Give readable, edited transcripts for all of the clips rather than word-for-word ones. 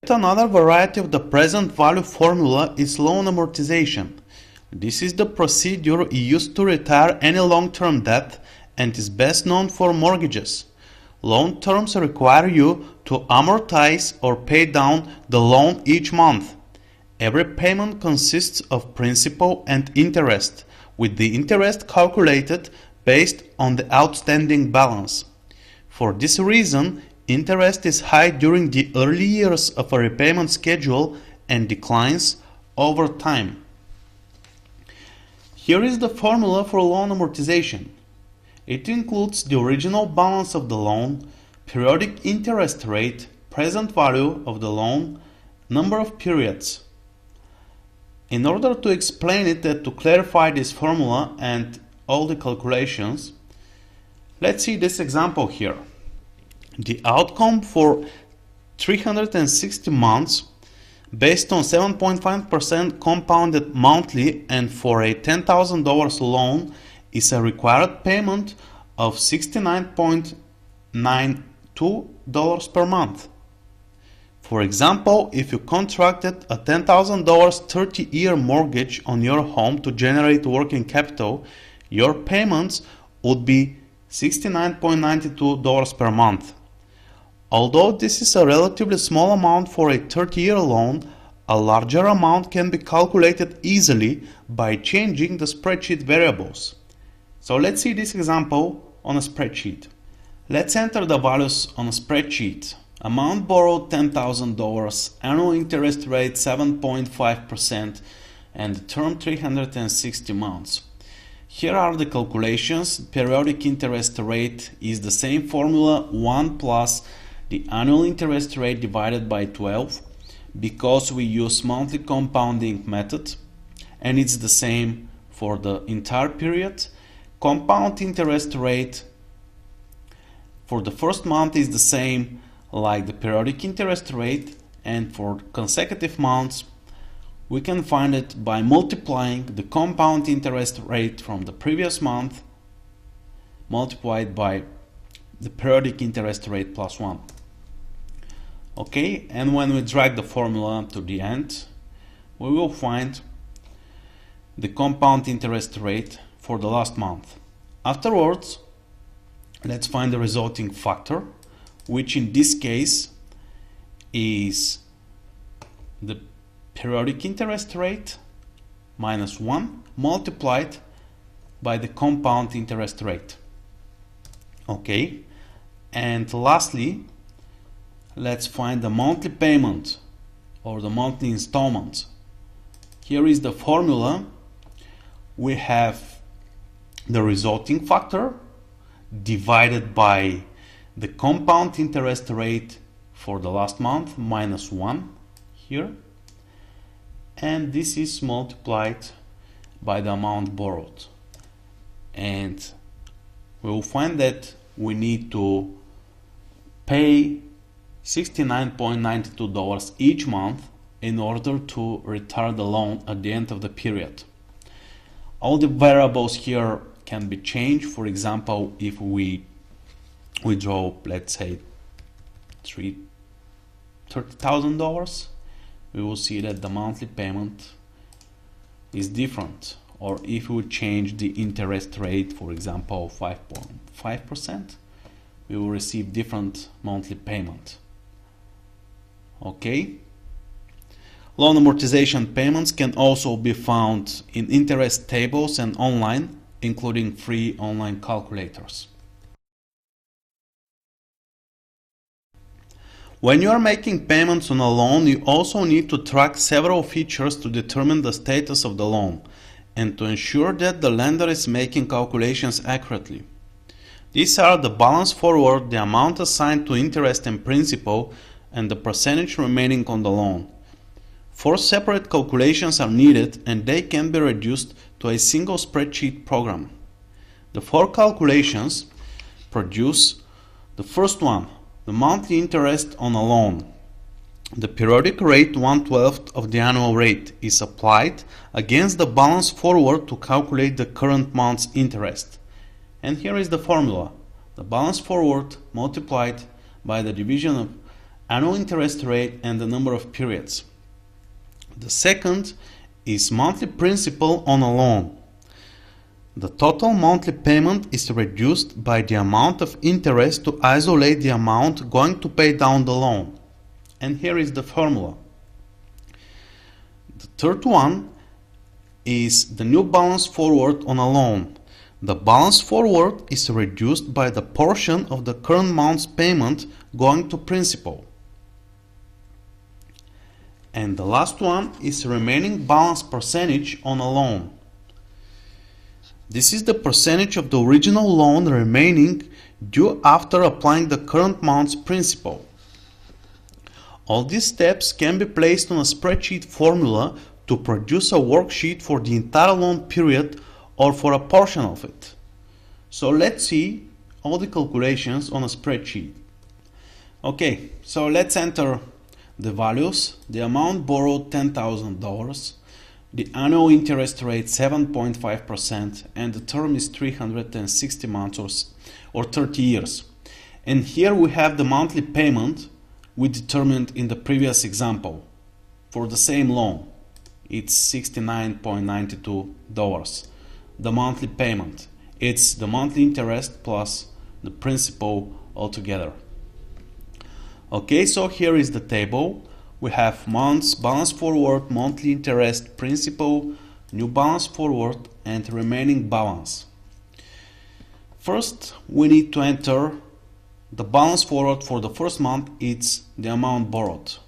Another variety of the present value formula is loan amortization. This is the procedure used to retire any long-term debt and is best known for mortgages. Loan terms require you to amortize or pay down the loan each month. Every payment consists of principal and interest, with the interest calculated based on the outstanding balance. For this reason, interest is high during the early years of a repayment schedule and declines over time. Here is the formula for loan amortization. It includes the original balance of the loan, periodic interest rate, present value of the loan, number of periods. In order to explain it and to clarify this formula and all the calculations, let's see this example here. The outcome for 360 months based on 7.5% compounded monthly and for a $10,000 loan is a required payment of $69.92 per month. For example, if you contracted a $10,000 30-year mortgage on your home to generate working capital, your payments would be $69.92 per month. Although this is a relatively small amount for a 30-year loan, a larger amount can be calculated easily by changing the spreadsheet variables. So let's see this example on a spreadsheet. Let's enter the values on a spreadsheet. Amount borrowed $10,000, annual interest rate 7.5%, and term 360 months. Here are the calculations. Periodic interest rate is the same formula, 1 plus the annual interest rate divided by 12, because we use monthly compounding method, and it's the same for the entire period. Compound interest rate for the first month is the same like the periodic interest rate, and for consecutive months we can find it by multiplying the compound interest rate from the previous month multiplied by the periodic interest rate plus 1. Okay, and when we drag the formula to the end, we will find the compound interest rate for the last month. Afterwards, let's find the resulting factor, which in this case is the periodic interest rate minus 1 multiplied by the compound interest rate. Okay, and lastly, let's find the monthly payment or the monthly installment. Here is the formula. We have the resulting factor divided by the compound interest rate for the last month minus 1 here, and this is multiplied by the amount borrowed, and we will find that we need to pay $69.92 each month in order to retire the loan at the end of the period. All the variables here can be changed. For example, if we withdraw, let's say, $30,000, we will see that the monthly payment is different. Or if we change the interest rate, for example, 5.5%, we will receive different monthly payment. Okay. Loan amortization payments can also be found in interest tables and online, including free online calculators. When you are making payments on a loan, you also need to track several features to determine the status of the loan and to ensure that the lender is making calculations accurately. These are the balance forward, the amount assigned to interest and principal, and the percentage remaining on the loan. 4 separate calculations are needed, and they can be reduced to a single spreadsheet program. The 4 calculations produce the first one, the monthly interest on a loan. The periodic rate 1/12 of the annual rate is applied against the balance forward to calculate the current month's interest. And here is the formula. The balance forward multiplied by the division of annual interest rate and the number of periods. The second is monthly principal on a loan. The total monthly payment is reduced by the amount of interest to isolate the amount going to pay down the loan. And here is the formula. The third one is the new balance forward on a loan. The balance forward is reduced by the portion of the current month's payment going to principal. And the last one is remaining balance percentage on a loan. This is the percentage of the original loan remaining due after applying the current month's principal. All these steps can be placed on a spreadsheet formula to produce a worksheet for the entire loan period or for a portion of it. So let's see all the calculations on a spreadsheet. Okay, so let's enter the values. The amount borrowed $10,000, the annual interest rate 7.5%, and the term is 360 months or 30 years. And here we have the monthly payment we determined in the previous example for the same loan. It's $69.92. The monthly payment, it's the monthly interest plus the principal altogether. Okay, so here is the table. We have months, balance forward, monthly interest, principal, new balance forward, and remaining balance. First, we need to enter the balance forward for the first month. It's the amount borrowed.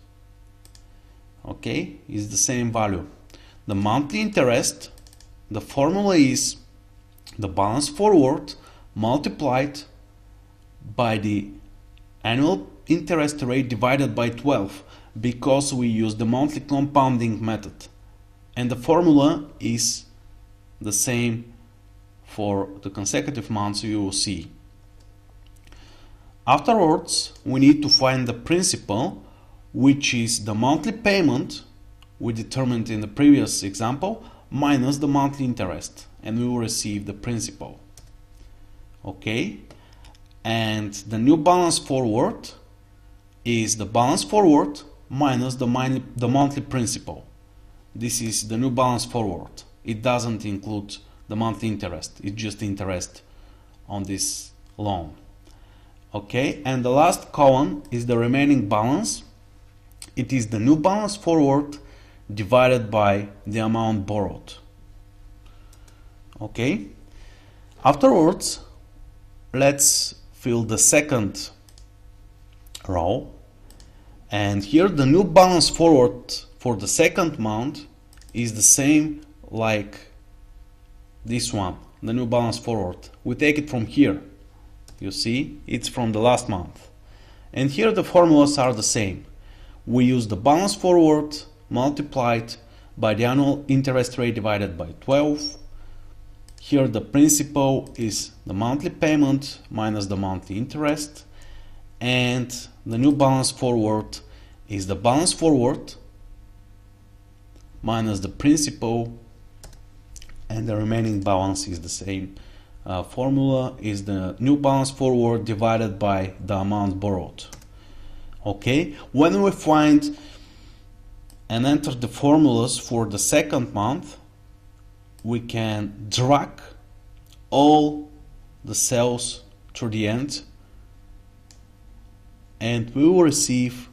Okay, is the same value. The monthly interest, the formula is the balance forward multiplied by the annual interest rate divided by 12, because we use the monthly compounding method, and the formula is the same for the consecutive months you will see. Afterwards, we need to find the principal, which is the monthly payment we determined in the previous example minus the monthly interest, and we will receive the principal. Okay, and the new balance forward is the balance forward minus the monthly principal. This is the new balance forward. It doesn't include the monthly interest, it's just interest on this loan. Okay, and the last column is the remaining balance. It is the new balance forward divided by the amount borrowed. Okay, afterwards, let's fill the second row, and here the new balance forward for the second month is the same like this one, the new balance forward. We take it from here. You see, it's from the last month. And here the formulas are the same. We use the balance forward multiplied by the annual interest rate divided by 12. Here the principal is the monthly payment minus the monthly interest, and the new balance forward is the balance forward minus the principal, and the remaining balance is the same. Formula is the new balance forward divided by the amount borrowed. Okay, when we find and enter the formulas for the second month, we can drag all the cells to the end, and we will receive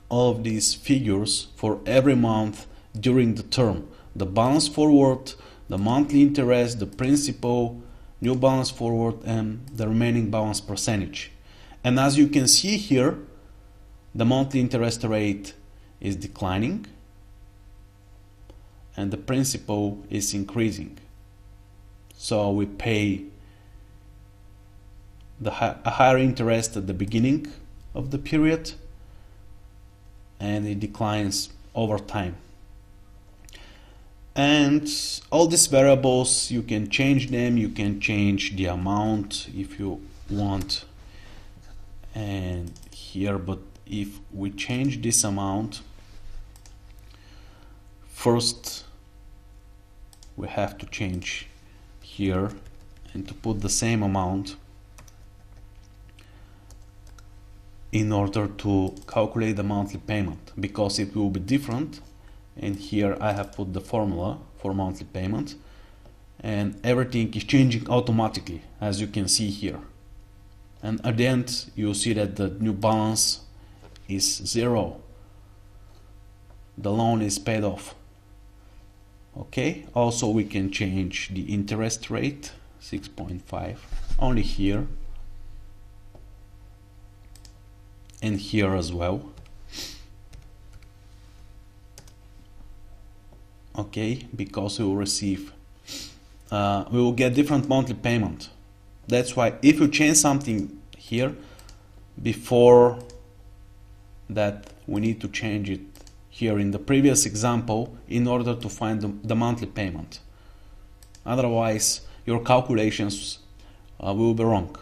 all of these figures for every month during the term. The balance forward, the monthly interest, the principal, new balance forward, and the remaining balance percentage. And as you can see here, the monthly interest rate is declining and the principal is increasing. So we pay a higher interest at the beginning of the period, and it declines over time. And all these variables, you can change them. You can change the amount if you want, and here, but if we change this amount, first we have to change here, and to put the same amount in order to calculate the monthly payment, because it will be different. And here I have put the formula for monthly payment, and everything is changing automatically, as you can see here. And at the end you'll see that the new balance is 0. The loan is paid off. Okay, also we can change the interest rate, 6.5, only here and here as well. Okay, because we will receive, we will get different monthly payment. That's why if you change something here, before that we need to change it here in the previous example in order to find the monthly payment. Otherwise your calculations will be wrong.